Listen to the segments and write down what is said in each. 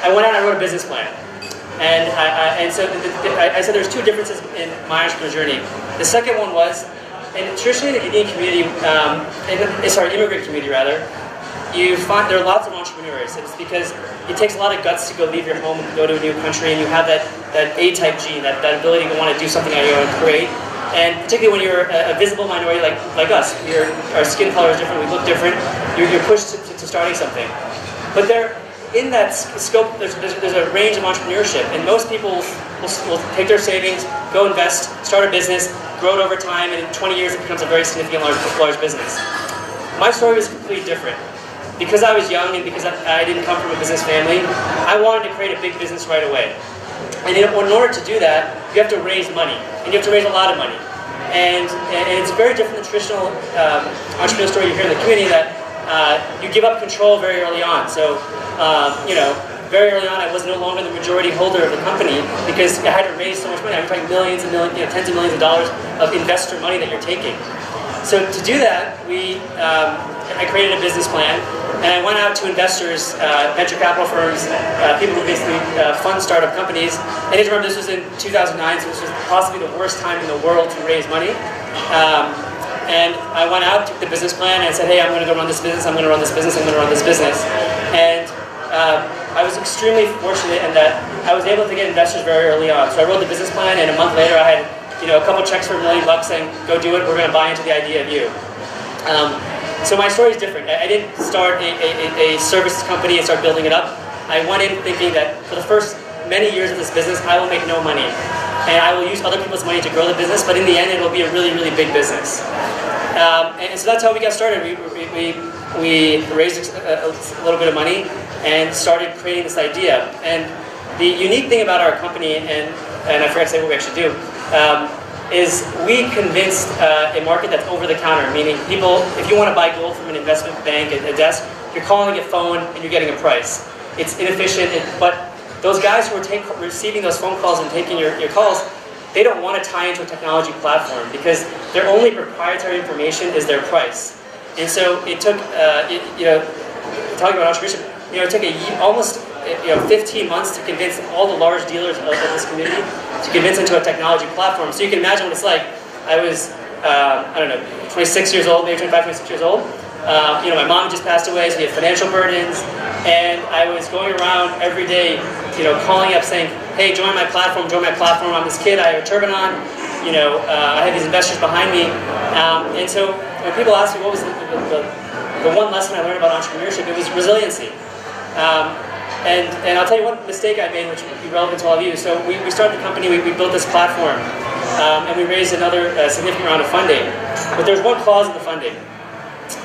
I went out and I wrote a business plan. And so I said there's two differences in my entrepreneurial journey. The second one was, and traditionally in the Indian community, immigrant community rather, you find there are lots of entrepreneurs. It's because it takes a lot of guts to go leave your home and go to a new country, and you have that A-type gene, that ability to want to do something on your own, create. And particularly when you're a visible minority like us, our skin color is different, we look different, you're pushed to starting something. But in that scope, there's a range of entrepreneurship, and most people will take their savings, go invest, start a business, grow it over time, and in 20 years it becomes a very significant large business. My story was completely different. Because I was young and because I didn't come from a business family, I wanted to create a big business right away. And in order to do that, you have to raise money, and you have to raise a lot of money. And it's very different than the traditional entrepreneurial story you hear in the community that you give up control very early on. So, very early on, I was no longer the majority holder of the company because I had to raise so much money. I'm talking millions and millions, tens of millions of dollars of investor money that you're taking. So to do that, I created a business plan. And I went out to investors, venture capital firms, people who basically fund startup companies. And I remember this was in 2009, so this was possibly the worst time in the world to raise money. And I went out, took the business plan, and said, hey, I'm going to go run this business, I'm going to run this business, I'm going to run this business. And I was extremely fortunate in that I was able to get investors very early on. So I wrote the business plan, and a month later I had a couple checks for $1 million saying, go do it, we're going to buy into the idea of you. So my story is different. I didn't start a service company and start building it up. I went in thinking that for the first many years of this business, I will make no money. And I will use other people's money to grow the business, but in the end, it will be a really, really big business. And so that's how we got started. We raised a little bit of money and started creating this idea. And the unique thing about our company, and I forgot to say what we actually do, is we convinced a market that's over the counter, meaning people, if you want to buy gold from an investment bank at a desk, you're calling a phone and you're getting a price. It's inefficient, but those guys who are receiving those phone calls and taking your calls, they don't want to tie into a technology platform because their only proprietary information is their price. And so it took, talking about entrepreneurship, it took almost 15 months to convince all the large dealers of this community to convince them to a technology platform. So you can imagine what it's like. I was, 26 years old, maybe 25, 26 years old. My mom just passed away, so we had financial burdens. And I was going around every day, calling up saying, hey, join my platform, I'm this kid, I have a turban on, I have these investors behind me. And so when people ask me what was the one lesson I learned about entrepreneurship, it was resiliency. And I'll tell you one mistake I made, which will be relevant to all of you. So we started the company, we built this platform, and we raised another significant round of funding. But there's one clause in the funding,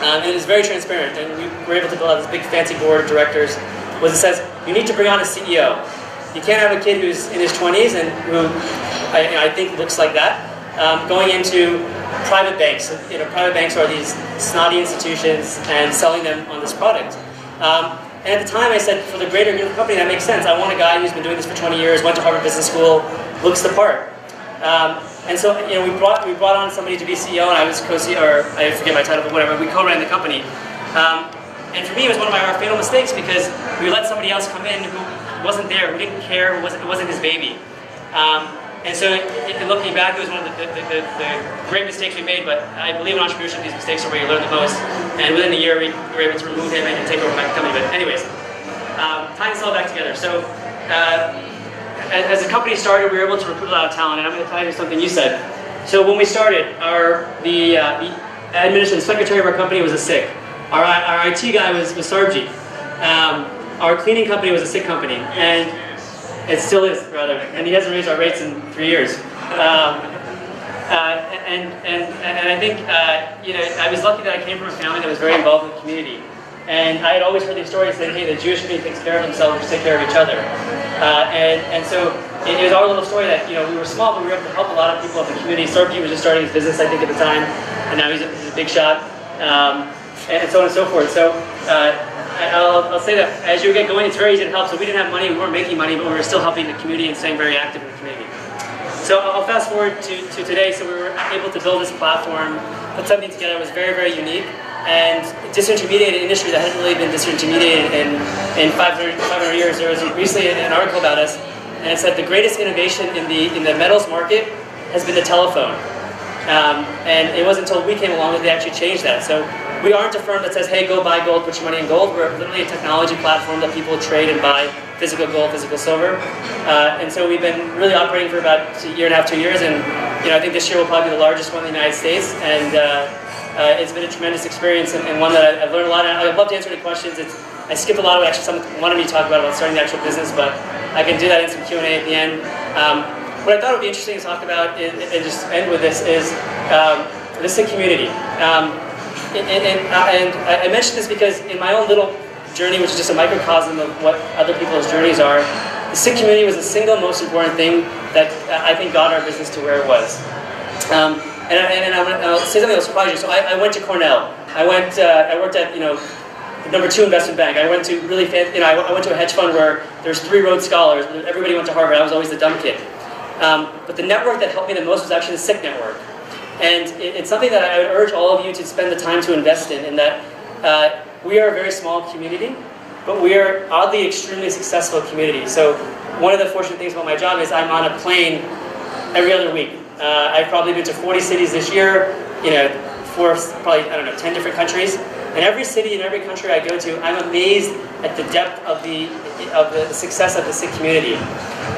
and it is very transparent, and we were able to build out this big fancy board of directors, was it says, you need to bring on a CEO. You can't have a kid who's in his 20s and who I think looks like that, going into private banks. Private banks are these snotty institutions and selling them on this product. And at the time I said, for the greater good of the company, that makes sense. I want a guy who's been doing this for 20 years, went to Harvard Business School, looks the part. And so we brought on somebody to be CEO, and I was co-CEO, or I forget my title, but whatever, we co-ran the company. And for me, it was one of our fatal mistakes because we let somebody else come in who wasn't there, who didn't care, it wasn't his baby. And so, looking back, it was one of the great mistakes we made, but I believe in entrepreneurship, these mistakes are where you learn the most. And within a year, we were able to remove him and take over my company. But anyways, tying this all back together. So, as the company started, we were able to recruit a lot of talent, and I'm going to tell you something you said. So when we started, the administrative secretary of our company was a Sikh. Our IT guy was Sarji. Our cleaning company was a Sikh company, and it still is, rather, and he hasn't raised our rates in 3 years. And I think, I was lucky that I came from a family that was very involved in the community. And I had always heard these stories saying, hey, the Jewish community takes care of themselves, we take care of each other. And so it was our little story that, we were small, but we were able to help a lot of people in the community. Sarji was just starting his business, I think, at the time, and now he's a big shot, and so on and so forth. So I'll say that as you get going, it's very easy to help. So we didn't have money, we weren't making money, but we were still helping the community and staying very active in the community. So I'll fast forward to today. So we were able to build this platform, put something together that was very, very unique. and disintermediated industries that hadn't really been disintermediated in 500 years. There was recently an article about us, and it said the greatest innovation in the metals market has been the telephone. And it wasn't until we came along that they actually changed that. So we aren't a firm that says, hey, go buy gold, put your money in gold. We're literally a technology platform that people trade and buy physical gold, physical silver. And so we've been really operating for about a year and a half, 2 years. And I think this year will probably be the largest one in the United States. And it's been a tremendous experience and one that I've learned a lot. And I'd love to answer any questions. I skipped a lot of what actually someone wanted me to talk about starting the actual business, but I can do that in some Q&A at the end. What I thought would be interesting to talk about and just end with this is the Sikh community. And I mentioned this because in my own little journey, which is just a microcosm of what other people's journeys are, the Sikh community was the single most important thing that I think got our business to where it was. And I'll say something that will surprise you. So I went to Cornell. I worked at the #2 investment bank. I went to really I went to a hedge fund where there's 3 Rhodes Scholars. Everybody went to Harvard. I was always the dumb kid. But the network that helped me the most was actually the Sikh network. And it's something that I would urge all of you to spend the time to invest in that we are a very small community, but we are oddly extremely successful community. So one of the fortunate things about my job is I'm on a plane every other week. I've probably been to 40 cities this year, for probably, 10 different countries. And every city and every country I go to, I'm amazed at the depth of the success of the Sikh community.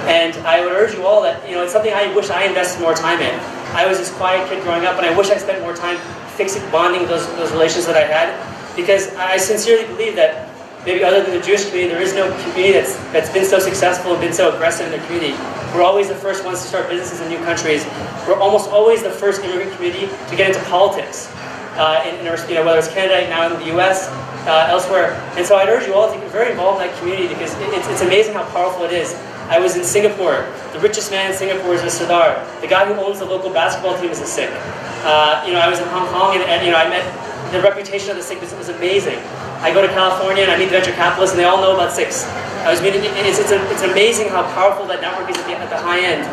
And I would urge you all that, it's something I wish I invested more time in. I was this quiet kid growing up, and I wish I spent more time bonding those relations that I had, because I sincerely believe that maybe other than the Jewish community, there is no community that's been so successful and been so aggressive in their community. We're always the first ones to start businesses in new countries. We're almost always the first immigrant community to get into politics. Whether it's Canada, now in the US, elsewhere. And so I'd urge you all to get very involved in that community, because it's amazing how powerful it is. I was in Singapore. The richest man in Singapore is a Sardar. The guy who owns the local basketball team is a Sikh. I was in Hong Kong, and I met the reputation of the Sikh was amazing. I go to California and I meet venture capitalists, and they all know about Sikhs. I was meeting. It's amazing how powerful that network is at the high end.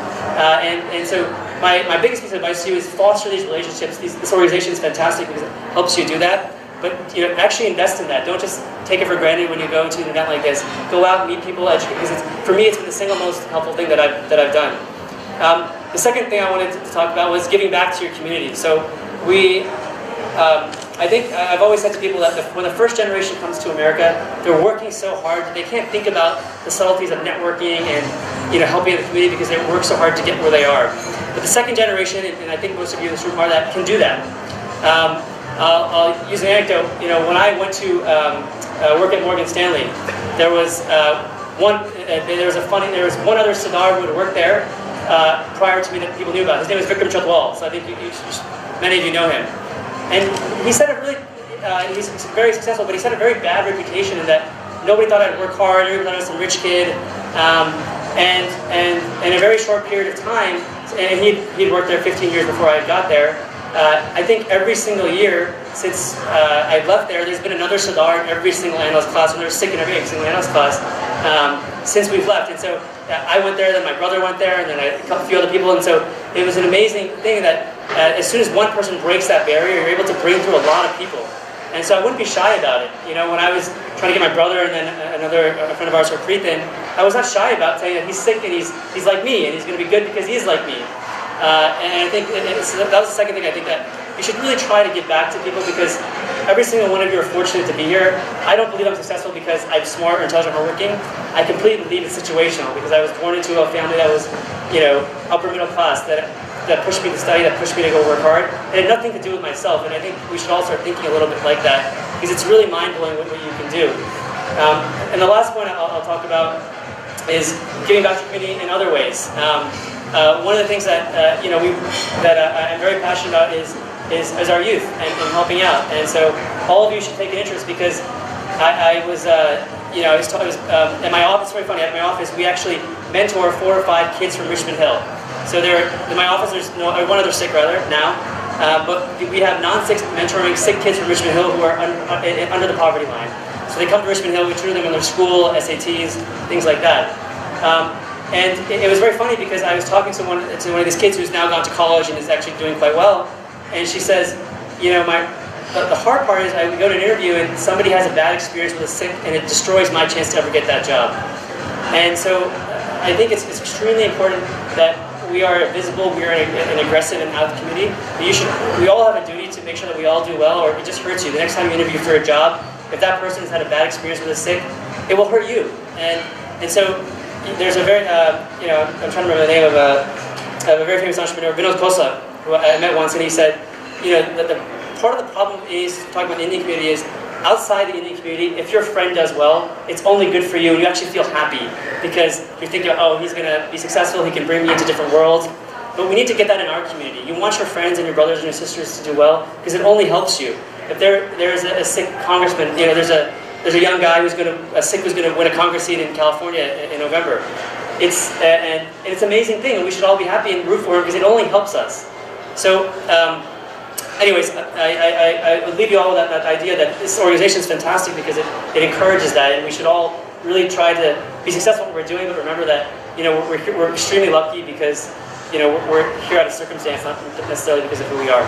And so my biggest piece of advice to you is foster these relationships. This organization is fantastic because it helps you do that. But actually invest in that. Don't just take it for granted when you go to an event like this. Go out and meet people, educate. Because for me, it's been the single most helpful thing that I've done. The second thing I wanted to talk about was giving back to your community. So I think I've always said to people that when the first generation comes to America, they're working so hard that they can't think about the subtleties of networking and helping the community because they work so hard to get where they are. But the second generation, and I think most of you in this room are that, can do that. I'll use an anecdote. When I went to work at Morgan Stanley, there was one other Sardar who had worked there prior to me that people knew about. His name was Vikram Chotwal, so I think many of you know him. And he said he's very successful, but he set a very bad reputation in that nobody thought I'd work hard, everybody thought I was some rich kid, and in a very short period of time, and he'd worked there 15 years before I got there. I think every single year since I left there's been another Sardar in every single analyst class, and there's Sikh in every single analyst class since we've left. And so I went there, then my brother went there, and then a few other people. And so it was an amazing thing that as soon as one person breaks that barrier, you're able to bring through a lot of people. And so I wouldn't be shy about it. When I was trying to get my brother and then a friend of ours, Harpreet, I was not shy about saying that he's Sikh and he's like me, and he's going to be good because he's like me. And I think that was the second thing I think that you should really try to give back to people, because every single one of you are fortunate to be here. I don't believe I'm successful because I'm smart or intelligent or hardworking. I completely believe it's situational, because I was born into a family that was, upper middle class, that pushed me to study, that pushed me to go work hard. It had nothing to do with myself, and I think we should all start thinking a little bit like that, because it's really mind-blowing what you can do. And the last point I'll talk about is giving back to the community in other ways. One of the things that I'm very passionate about is our youth and helping out. And so all of you should take an interest, because I was at my office. It's very funny. At my office, we actually mentor 4 or 5 kids from Richmond Hill. So in my office, there's one other Sikh rather now, but we have non-Sikhs mentoring Sikh kids from Richmond Hill who are under the poverty line. So they come to Richmond Hill. We tutor them in their school, SATs, things like that. And it was very funny, because I was talking to one of these kids who's now gone to college and is actually doing quite well. And she says, the hard part is I would go to an interview and somebody has a bad experience with a Sikh and it destroys my chance to ever get that job. And so I think it's extremely important that we are visible, we are an aggressive and out of the community. We all have a duty to make sure that we all do well, or it just hurts you. The next time you interview for a job, if that person has had a bad experience with a Sikh, it will hurt you. And so there's a very, I'm trying to remember the name of a very famous entrepreneur, Vinod Khosla, who I met once, and he said, the part of the problem is, talking about the Indian community, is outside the Indian community, if your friend does well, it's only good for you, and you actually feel happy because you're thinking, oh, he's going to be successful, he can bring me into different worlds. But we need to get that in our community. You want your friends and your brothers and your sisters to do well because it only helps you. If there's a Sikh congressman, there's a young guy a Sikh who's going to win a Congress seat in California in November. It's an amazing thing, and we should all be happy and root for him because it only helps us. So. Anyways, I would leave you all with that idea that this organization is fantastic because it encourages that, and we should all really try to be successful in what we're doing, but remember that we're extremely lucky because we're here out of circumstance, not necessarily because of who we are.